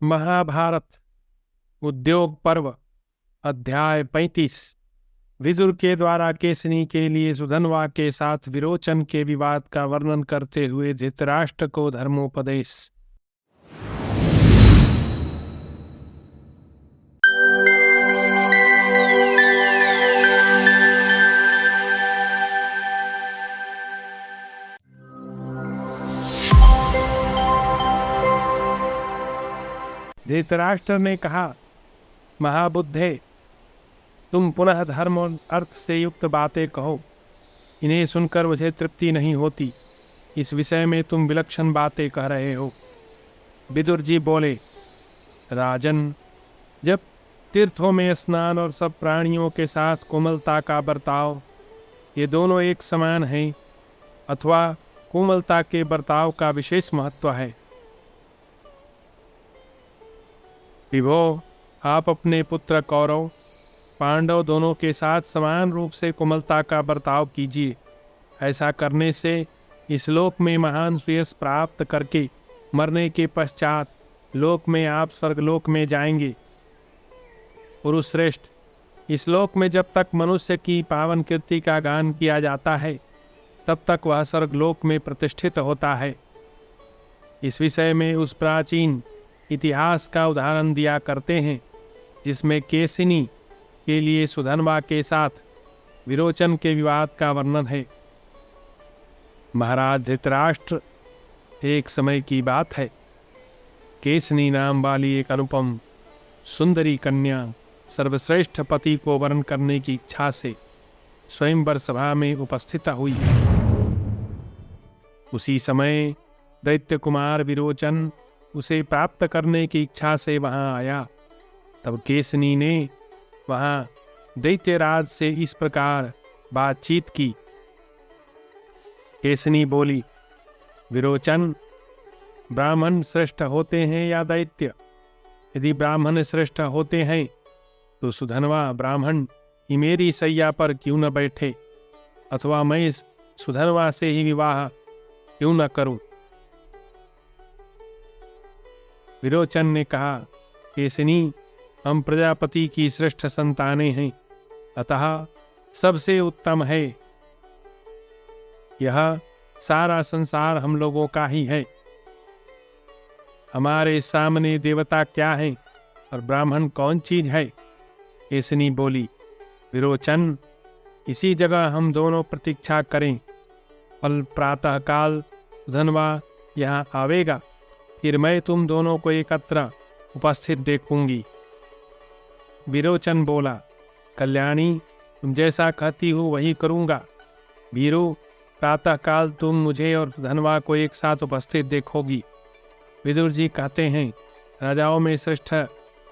महाभारत उद्योग पर्व अध्याय 35। विदुर के द्वारा केसनी के लिए सुधन्वा के साथ विरोचन के विवाद का वर्णन करते हुए धृतराष्ट्र को धर्मोपदेश। धृतराष्ट्र ने कहा, महाबुद्धे, तुम पुनः धर्म और अर्थ से युक्त बातें कहो। इन्हें सुनकर मुझे तृप्ति नहीं होती। इस विषय में तुम विलक्षण बातें कह रहे हो। विदुर जी बोले, राजन, जब तीर्थों में स्नान और सब प्राणियों के साथ कोमलता का बर्ताव, ये दोनों एक समान हैं, अथवा कोमलता के बर्ताव का विशेष महत्व है। विभो, आप अपने पुत्र कौरव, पांडव दोनों के साथ समान रूप से कोमलता का बर्ताव कीजिए। ऐसा करने से इस लोक में महान श्रेयस प्राप्त करके मरने के पश्चात लोक में आप स्वर्गलोक में जाएंगे। पुरुष श्रेष्ठ, इस लोक में जब तक मनुष्य की पावन कीर्ति का गान किया जाता है, तब तक वह स्वर्गलोक में प्रतिष्ठित होता है। इस विषय में उस प्राचीन इतिहास का उदाहरण दिया करते हैं, जिसमें केसिनी के लिए सुधन्वा के साथ विरोचन के विवाद का वर्णन है। महाराज धृतराष्ट्र, एक समय की बात है, केसनी नाम वाली एक अनुपम सुंदरी कन्या सर्वश्रेष्ठ पति को वरण करने की इच्छा से स्वयंवर सभा में उपस्थित हुई। उसी समय दैत्य कुमार विरोचन उसे प्राप्त करने की इच्छा से वहां आया। तब केसनी ने वहां दैत्यराज से इस प्रकार बातचीत की। केसनी बोली, विरोचन, ब्राह्मण श्रेष्ठ होते हैं या दैत्य? यदि ब्राह्मण श्रेष्ठ होते हैं तो सुधन्वा ब्राह्मण ही मेरी सैया पर क्यों न बैठे, अथवा मैं सुधन्वा से ही विवाह क्यों न करूं? विरोचन ने कहा, केसनी, हम प्रजापति की श्रेष्ठ संतानें हैं, अतः सबसे उत्तम है। यह सारा संसार हम लोगों का ही है। हमारे सामने देवता क्या है और ब्राह्मण कौन चीज है? केसनी बोली, विरोचन, इसी जगह हम दोनों प्रतीक्षा करें। कल प्रातःकाल सुधन्वा यहाँ आवेगा, फिर मैं तुम दोनों को एकत्र उपस्थित देखूंगी। विरोचन बोला, कल्याणी, तुम जैसा कहती हो वही करूंगा। वीरू, प्रातःकाल तुम मुझे और सुधन्वा को एक साथ उपस्थित देखोगी। विदुर जी कहते हैं, राजाओं में श्रेष्ठ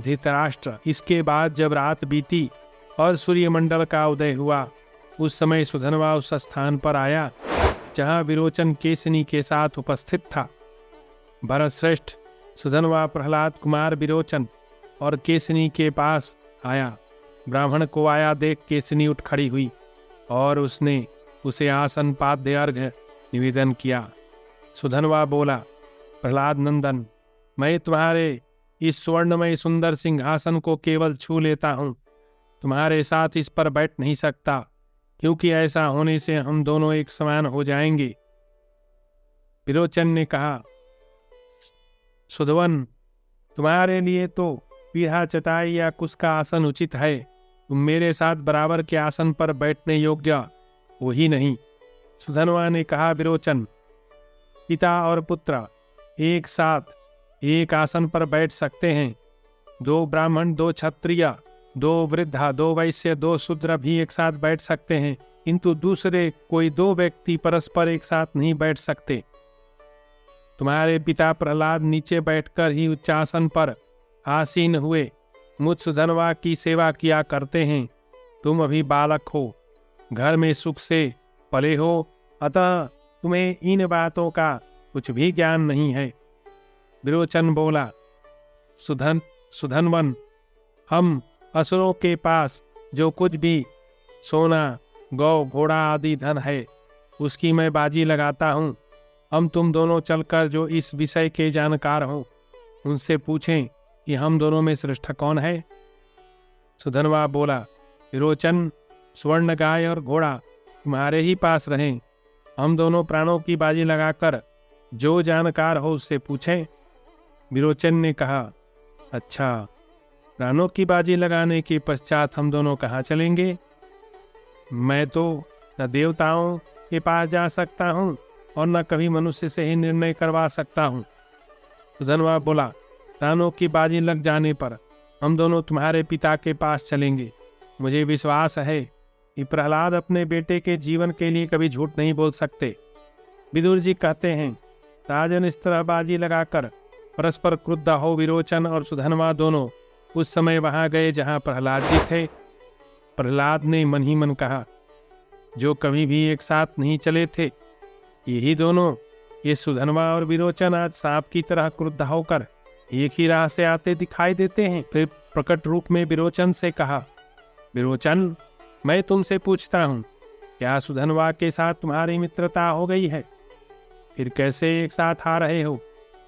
धृतराष्ट्र, इसके बाद जब रात बीती और सूर्यमंडल का उदय हुआ, उस समय सुधन्वा उस स्थान पर आया जहाँ विरोचन केसनी के साथ उपस्थित था। भरत श्रेष्ठ सुधन्वा प्रहलाद कुमार विरोचन और केसनी के पास आया। ब्राह्मण को आया देख केसनी उठ खड़ी हुई और उसने उसे आसन पाद्य अर्घ्य निवेदन किया। सुधन्वा बोला, प्रहलाद नंदन, मैं तुम्हारे इस स्वर्णमय सुंदर सिंहासन को केवल छू लेता हूँ, तुम्हारे साथ इस पर बैठ नहीं सकता, क्योंकि ऐसा होने से हम दोनों एक समान हो जाएंगे। विरोचन ने कहा, सुधवन, तुम्हारे लिए तो पीढ़ा चटाई या कुश का आसन उचित है। तुम मेरे साथ बराबर के आसन पर बैठने योग्य हो ही नहीं। सुधन्वा ने कहा, विरोचन, पिता और पुत्र एक साथ एक आसन पर बैठ सकते हैं। दो ब्राह्मण, दो क्षत्रिय, दो वृद्धा, दो वैश्य, दो शूद्र भी एक साथ बैठ सकते हैं, किंतु दूसरे कोई दो व्यक्ति परस्पर एक साथ नहीं बैठ सकते। तुम्हारे पिता प्रहलाद नीचे बैठकर ही उच्चासन पर आसीन हुए मुझ सुधन्वा की सेवा किया करते हैं। तुम अभी बालक हो, घर में सुख से पले हो, अतः तुम्हें इन बातों का कुछ भी ज्ञान नहीं है। विरोचन बोला, सुधन्वन, हम असुरों के पास जो कुछ भी सोना, गौ, घोड़ा आदि धन है, उसकी मैं बाजी लगाता हूँ। हम तुम दोनों चलकर जो इस विषय के जानकार हो, उनसे पूछें कि हम दोनों में श्रेष्ठ कौन है। सुधनवा बोला, विरोचन, स्वर्ण गाय और घोड़ा तुम्हारे ही पास रहें। हम दोनों प्राणों की बाजी लगाकर जो जानकार हो उससे पूछें। विरोचन ने कहा, अच्छा, प्राणों की बाजी लगाने के पश्चात हम दोनों कहाँ चलेंगे? मैं तो न देवताओं के पास जा सकता हूँ और न कभी मनुष्य से ही निर्णय करवा सकता हूँ। सुधनवा बोला, प्राणों की बाजी लग जाने पर हम दोनों तुम्हारे पिता के पास चलेंगे। मुझे विश्वास है कि प्रहलाद अपने बेटे के जीवन के लिए कभी झूठ नहीं बोल सकते। विदुर जी कहते हैं, राजन इस तरह बाजी लगाकर परस्पर क्रुद्ध हो विरोचन और सुधनवा दोनों उस समय वहां गए जहां प्रहलाद जी थे। प्रहलाद ने मन ही मन कहा, जो कभी भी एक साथ नहीं चले थे, यही दोनों, ये सुधनवा और विरोचन, आज सांप की तरह क्रुद्ध होकर एक ही राह से आते दिखाई देते हैं। फिर प्रकट रूप में विरोचन से कहा, विरोचन, मैं तुमसे पूछता हूँ, क्या सुधनवा के साथ तुम्हारी मित्रता हो गई है? फिर कैसे एक साथ आ रहे हो?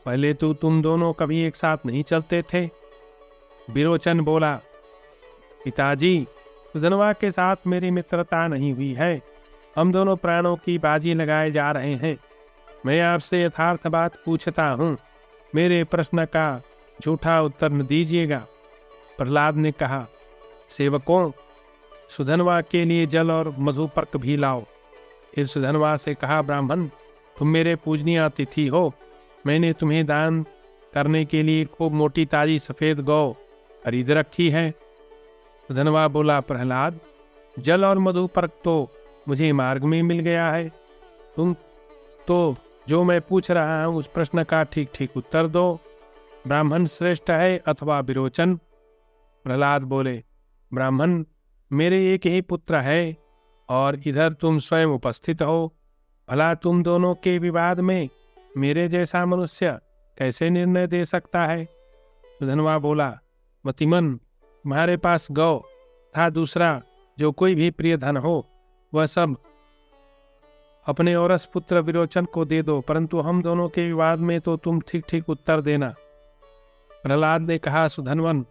पहले तो तुम दोनों कभी एक साथ नहीं चलते थे। विरोचन बोला, पिताजी, सुधनवा के साथ मेरी मित्रता नहीं हुई है। हम दोनों प्राणों की बाजी लगाए जा रहे हैं। मैं आपसे यथार्थ बात पूछता हूँ, मेरे प्रश्न का झूठा उत्तर न दीजिएगा। प्रहलाद ने कहा, सेवकों, सुधनवा के लिए जल और मधुपर्क भी लाओ। फिर सुधनवा से कहा, ब्राह्मण, तुम मेरे पूजनीय अतिथि हो। मैंने तुम्हें दान करने के लिए खूब मोटी ताजी सफेद गौ खरीद रखी है। सुधनवा बोला, प्रहलाद, जल और मधुपर्क तो मुझे मार्ग में मिल गया है। तुम तो जो मैं पूछ रहा हूं उस प्रश्न का ठीक ठीक उत्तर दो। ब्राह्मण श्रेष्ठ है अथवा विरोचन? प्रहलाद बोले, ब्राह्मण, मेरे एक ही पुत्र है और इधर तुम स्वयं उपस्थित हो। भला तुम दोनों के विवाद में मेरे जैसा मनुष्य कैसे निर्णय दे सकता है? सुधनवा बोला, मतिमन, तुम्हारे पास गौ था दूसरा जो कोई भी प्रिय धन हो, वह सब अपने औरस पुत्र विरोचन को दे दो, परंतु हम दोनों के विवाद में तो तुम ठीक ठीक उत्तर देना। प्रहलाद ने कहा, सुधनवन,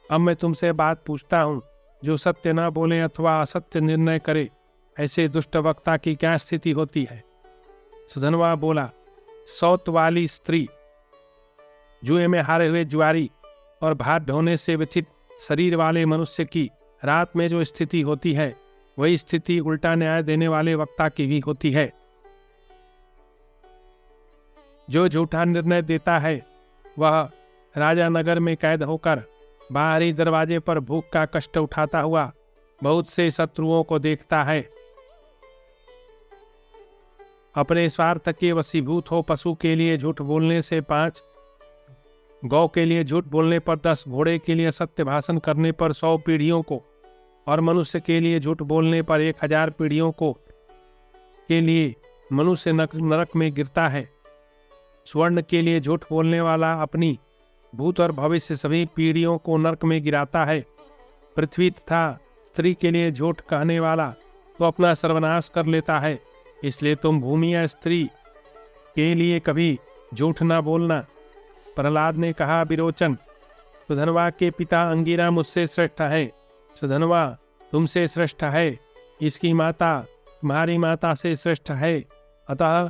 अब मैं तुमसे बात पूछता हूँ, जो सत्य न बोले अथवा असत्य निर्णय करे, ऐसे दुष्ट वक्ता की क्या स्थिति होती है? सुधनवा बोला, सौत वाली स्त्री, जुए में हारे हुए जुआरी और भात ढोने से व्यथित शरीर वाले मनुष्य की रात में जो स्थिति होती है, वही स्थिति उल्टा न्याय देने वाले वक्ता की भी होती है। जो झूठा निर्णय देता है वह राजा नगर में कैद होकर बाहरी दरवाजे पर भूख का कष्ट उठाता हुआ बहुत से शत्रुओं को देखता है। अपने स्वार्थ के वशीभूत हो पशु के लिए झूठ बोलने से 5, गौ के लिए झूठ बोलने पर 10, घोड़े के लिए सत्य भाषण करने पर 100 पीढ़ियों को और मनुष्य के लिए झूठ बोलने पर 1000 पीढ़ियों को के लिए मनुष्य नरक में गिरता है। स्वर्ण के लिए झूठ बोलने वाला अपनी भूत और भविष्य सभी पीढ़ियों को नरक में गिराता है। पृथ्वी तथा स्त्री के लिए झूठ कहने वाला तो अपना सर्वनाश कर लेता है। इसलिए तुम भूमि या स्त्री के लिए कभी झूठ ना बोलना। प्रहलाद ने कहा, विरोचन, सुधनवा के पिता अंगिरा मुझसे श्रेष्ठ है। सुधनवा तुमसे श्रेष्ठ है, इसकी माता तुम्हारी माता से श्रेष्ठ है, अतः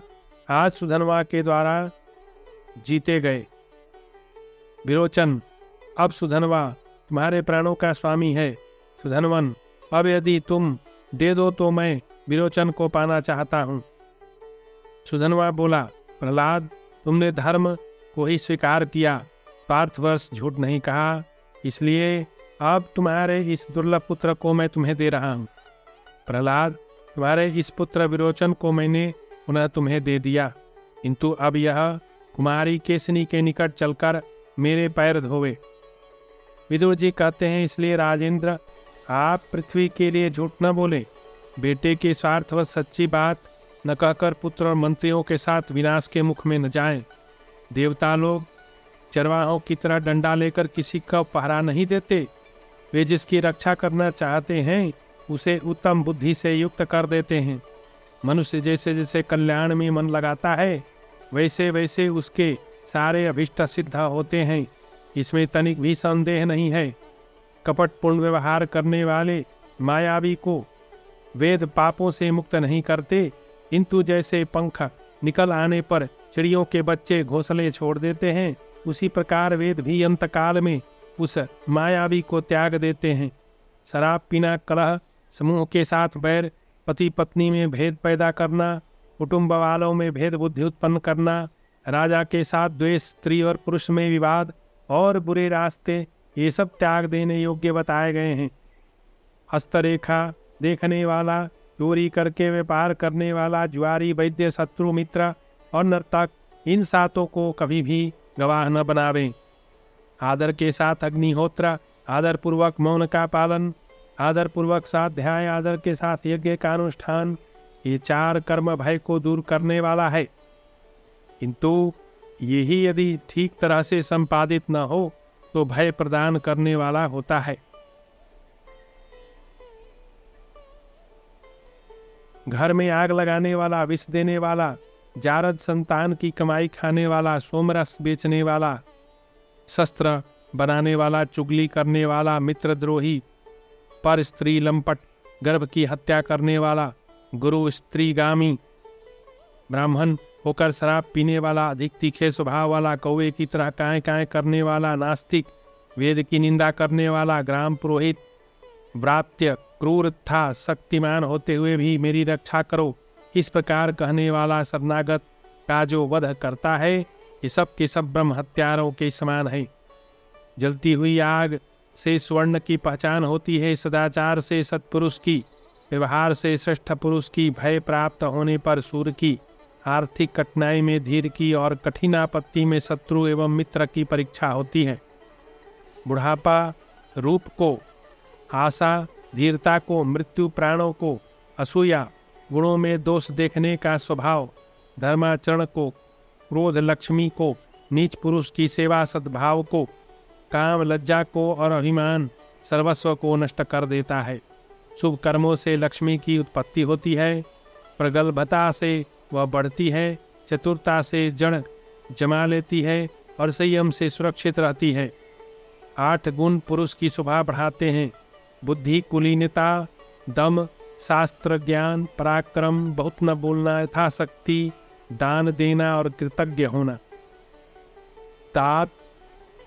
आज सुधनवा के द्वारा जीते गए। विरोचन, अब सुधनवा तुम्हारे प्राणों का स्वामी है। सुधनवन, अब यदि तुम दे दो तो मैं विरोचन को पाना चाहता हूँ। सुधनवा बोला, प्रहलाद, तुमने धर्म को ही स्वीकार किया, स्वार्थवश झूठ नहीं कहा, इसलिए अब तुम्हारे इस दुर्लभ पुत्र को मैं तुम्हें दे रहा हूँ। प्रहलाद, तुम्हारे इस पुत्र विरोचन को मैंने पुनः तुम्हें दे दिया, किंतु अब यह कुमारी केसनी के निकट चलकर मेरे पैर धोवे। विदुर जी कहते हैं, इसलिए राजेंद्र, आप पृथ्वी के लिए झूठ न बोले। बेटे के स्वार्थ व सच्ची बात न कहकर पुत्र और मंत्रियों के साथ विनाश के मुख में न जाएं। देवता लोग चरवाहों की तरह डंडा लेकर किसी का पहरा नहीं देते। वे जिसकी रक्षा करना चाहते हैं उसे उत्तम बुद्धि से युक्त कर देते हैं। मनुष्य जैसे जैसे कल्याण में मन लगाता है वैसे वैसे उसके सारे अभिष्ट सिद्ध होते हैं, इसमें तनिक भी संदेह नहीं है। कपटपूर्ण व्यवहार करने वाले मायावी को वेद पापों से मुक्त नहीं करते, किंतु जैसे पंख निकल आने पर चिड़ियों के बच्चे घोंसले छोड़ देते हैं, उसी प्रकार वेद भी अंतकाल में उस मायावी को त्याग देते हैं। शराब पीना, कलह, समूह के साथ बैर, पति पत्नी में भेद पैदा करना, कुटुंब वालों में भेद बुद्धि उत्पन्न करना, राजा के साथ द्वेष, स्त्री और पुरुष में विवाद और बुरे रास्ते, ये सब त्याग देने योग्य बताए गए हैं। हस्तरेखा देखने वाला, चोरी करके व्यापार करने वाला, जुआरी, वैद्य, शत्रु, मित्र और नर्तक, इन सातों को कभी भी गवाह न बनावें। आदर के साथ अग्निहोत्र, आदर पूर्वक मौन का पालन, आदर पूर्वक स्वाध्याय, आदर के साथ यज्ञ का अनुष्ठान, ये 4 कर्म भय को दूर करने वाला है। किंतु यही यदि ठीक तरह से संपादित न हो तो भय प्रदान करने वाला होता है। घर में आग लगाने वाला, विष देने वाला, जारद संतान की कमाई खाने वाला, सोमरस बेचने वाला, शस्त्र बनाने वाला, चुगली करने वाला, मित्रद्रोही, पर स्त्री लंपट, गर्भ की हत्या करने वाला, गुरु स्त्रीगामी, ब्राह्मण होकर शराब पीने वाला, अधिक तीखे स्वभाव वाला, कौवे की तरह काएं काएं करने वाला, नास्तिक, वेद की निंदा करने वाला, ग्राम पुरोहित, व्रात्य, क्रूर था, शक्तिमान होते हुए भी मेरी रक्षा करो, इस प्रकार कहने वाला, शरणागत का जो वध करता है, ये सब के सब ब्रह्म हत्यारों के समान है। जलती हुई आग से स्वर्ण की पहचान होती है, सदाचार से सत्पुरुष की, व्यवहार से श्रेष्ठ पुरुष की, भय प्राप्त होने पर सूर्य की, आर्थिक कठिनाई में धीर की और कठिन आपत्ति में शत्रु एवं मित्र की परीक्षा होती है। बुढ़ापा रूप को, आशा धीरता को, मृत्यु प्राणों को, असूया गुणों में दोष देखने का स्वभाव, धर्माचरण को, क्रोध लक्ष्मी को, नीच पुरुष की सेवा सद्भाव को, काम लज्जा को और अभिमान सर्वस्व को नष्ट कर देता है। शुभ कर्मों से लक्ष्मी की उत्पत्ति होती है, प्रगल्भता से वह बढ़ती है, चतुरता से जड़ जमा लेती है और संयम से सुरक्षित रहती है। 8 गुण पुरुष की शोभा बढ़ाते हैं, बुद्धि, कुलीनता, दम, शास्त्र ज्ञान, पराक्रम, बहुत न बोलना, यथाशक्ति दान देना और कृतज्ञ होना। तात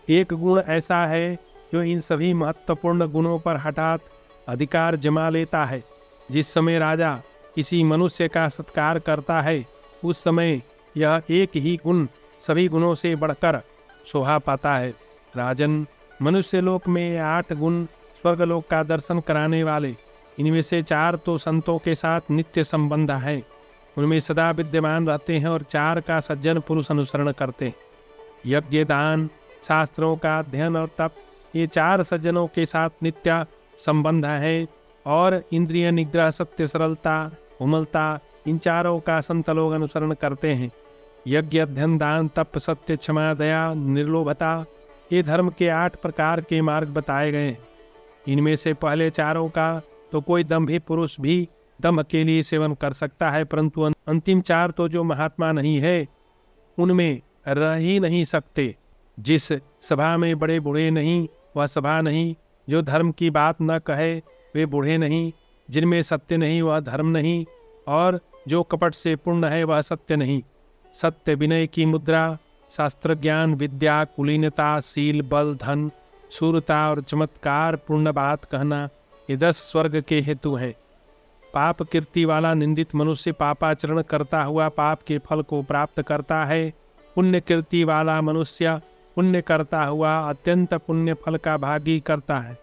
एक गुण ऐसा है जो इन सभी महत्वपूर्ण गुणों पर हठात अधिकार जमा लेता है। जिस समय राजा किसी मनुष्य का सत्कार करता है, उस समय यह एक ही गुण सभी गुणों से बढ़कर शोभा पाता है। राजन, मनुष्य लोक में 8 गुण स्वर्गलोक का दर्शन कराने वाले, इनमें से 4 तो संतों के साथ नित्य संबंध है, उनमें सदा विद्यमान रहते हैं और 4 का सज्जन पुरुष अनुसरण करते हैं। यज्ञ, दान, शास्त्रों का अध्ययन और तप, ये 4 सज्जनों के साथ नित्य संबंध है और इंद्रिय निग्रह, सत्य, सरलता, उमलता, इन 4 का संत लोग अनुसरण करते हैं। यज्ञ, अध्ययन, दान, तप, सत्य, क्षमा, दया, निर्लोभता, ये धर्म के 8 प्रकार के मार्ग बताए गए हैं। इनमें से पहले 4 का तो कोई दंभी पुरुष भी दम्भ के लिए सेवन कर सकता है, परंतु अंतिम 4 तो जो महात्मा नहीं है उनमें रह ही नहीं सकते। जिस सभा में बड़े बूढ़े नहीं वह सभा नहीं, जो धर्म की बात न कहे वे बूढ़े नहीं, जिनमें सत्य नहीं वह धर्म नहीं, और जो कपट से पूर्ण है वह सत्य नहीं। सत्य, विनय की मुद्रा, शास्त्र ज्ञान, विद्या, कुलीनता, शील, बल, धन, शूरता और चमत्कार पूर्ण बात कहना, ये 10 स्वर्ग के हेतु है। पाप कीर्ति वाला निंदित मनुष्य पापाचरण करता हुआ पाप के फल को प्राप्त करता है। पुण्य कीर्ति वाला मनुष्य पुण्य करता हुआ अत्यंत पुण्य फल का भागी करता है।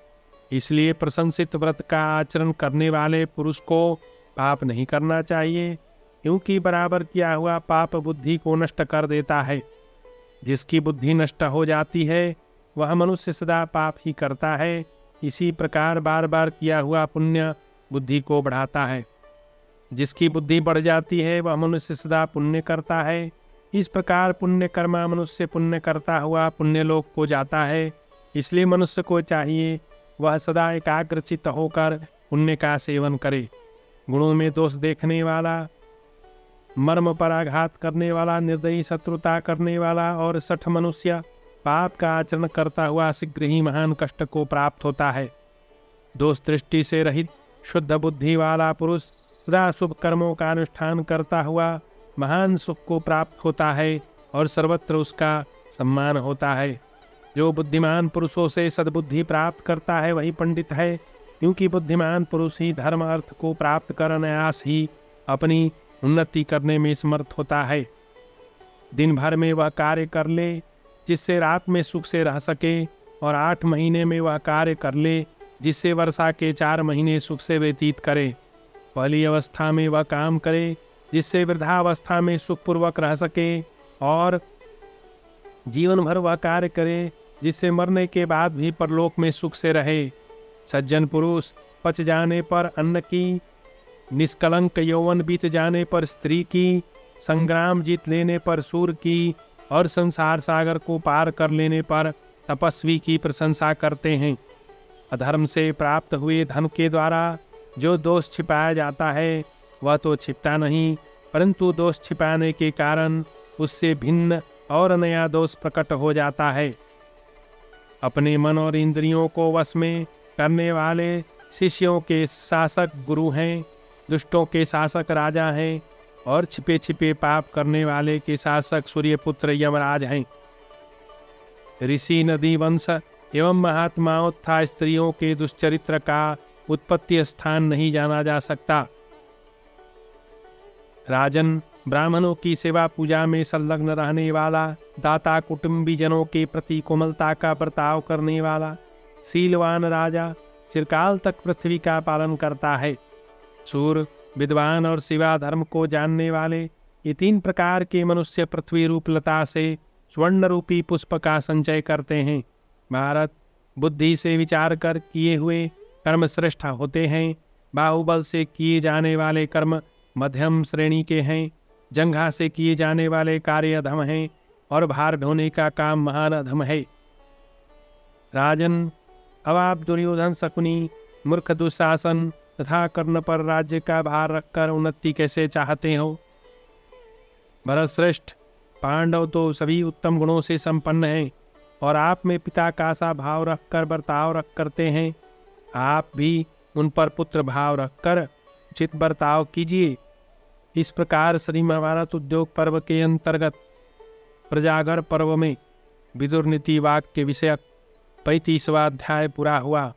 इसलिए प्रशंसित व्रत का आचरण करने वाले पुरुष को पाप नहीं करना चाहिए, क्योंकि बराबर किया हुआ पाप बुद्धि को नष्ट कर देता है। जिसकी बुद्धि नष्ट हो जाती है वह मनुष्य सदा पाप ही करता है। इसी प्रकार बार बार किया हुआ पुण्य बुद्धि को बढ़ाता है। जिसकी बुद्धि बढ़ जाती है वह मनुष्य सदा पुण्य करता है। इस प्रकार पुण्य कर्मा मनुष्य पुण्य करता हुआ पुण्य लोक को जाता है। इसलिए मनुष्य को चाहिए वह सदा एकाग्रचित्त होकर पुण्य का सेवन करे। गुणों में दोष देखने वाला, मर्म पर आघात करने वाला, निर्दयी, शत्रुता करने वाला और सठ मनुष्य पाप का आचरण करता हुआ शीघ्र ही महान कष्ट को प्राप्त होता है। दोष दृष्टि से रहित शुद्ध बुद्धि वाला पुरुष सदा शुभ कर्मों का अनुष्ठान करता हुआ महान सुख को प्राप्त होता है और सर्वत्र उसका सम्मान होता है। जो बुद्धिमान पुरुषों से सद्बुद्धि प्राप्त करता है वही पंडित है, क्योंकि बुद्धिमान पुरुष ही धर्म अर्थ को प्राप्त कर अनायास ही अपनी उन्नति करने में समर्थ होता है। दिन भर में वह कार्य कर ले जिससे रात में सुख से रह सके, और 8 महीने में वह कार्य कर ले जिससे वर्षा के 4 महीने सुख से व्यतीत करे। पहली अवस्था में वह काम करे जिससे वृद्धावस्था में सुखपूर्वक रह सके, और जीवन भर वह कार्य करे जिससे मरने के बाद भी परलोक में सुख से रहे। सज्जन पुरुष पच जाने पर अन्न की, निष्कलंक यौवन बीत जाने पर स्त्री की, संग्राम जीत लेने पर सूर की और संसार सागर को पार कर लेने पर तपस्वी की प्रशंसा करते हैं। अधर्म से प्राप्त हुए धन के द्वारा जो दोष छिपाया जाता है वह तो छिपता नहीं, परंतु दोष छिपाने के कारण उससे भिन्न और नया दोष प्रकट हो जाता है। अपने मन और इंद्रियों को वश में करने वाले शिष्यों के शासक गुरु हैं, दुष्टों के शासक राजा हैं और छिपे छिपे पाप करने वाले के शासक सूर्यपुत्र यमराज हैं। ऋषि, नदी वंश एवं महात्माओं तथा स्त्रियों के दुष्चरित्र का उत्पत्ति स्थान नहीं जाना जा सकता। राजन, ब्राह्मणों की सेवा पूजा में संलग्न रहने वाला, दाता कुटुंबी जनों के प्रति कोमलता का बर्ताव करने वाला, शीलवान राजा चिरकाल तक पृथ्वी का पालन करता है। सूर, विद्वान और शिवा धर्म को जानने वाले, ये 3 प्रकार के मनुष्य पृथ्वी रूप लता से स्वर्ण रूपी पुष्प का संचय करते हैं। भारत, बुद्धि से विचार कर किए हुए कर्म श्रेष्ठ होते हैं। बाहुबल से किए जाने वाले कर्म मध्यम श्रेणी के हैं। जंघा से किए जाने वाले कार्य अधम हैं और भार ढोने का काम महान अधम है। राजन, अब आप दुर्योधन, शकुनी, मूर्ख दुशासन तथा कर्ण पर राज्य का भार रखकर उन्नति कैसे चाहते हो? भरतश्रेष्ठ, पांडव तो सभी उत्तम गुणों से संपन्न हैं और आप में पिता का सा भाव रखकर बर्ताव करते हैं। आप भी उन पर पुत्र भाव रखकर उचित बर्ताव कीजिए। इस प्रकार श्री महाभारत उद्योग पर्व के अंतर्गत प्रजागर पर्व में विदुर नीति वाक्य विषयक 35वां अध्याय पूरा हुआ।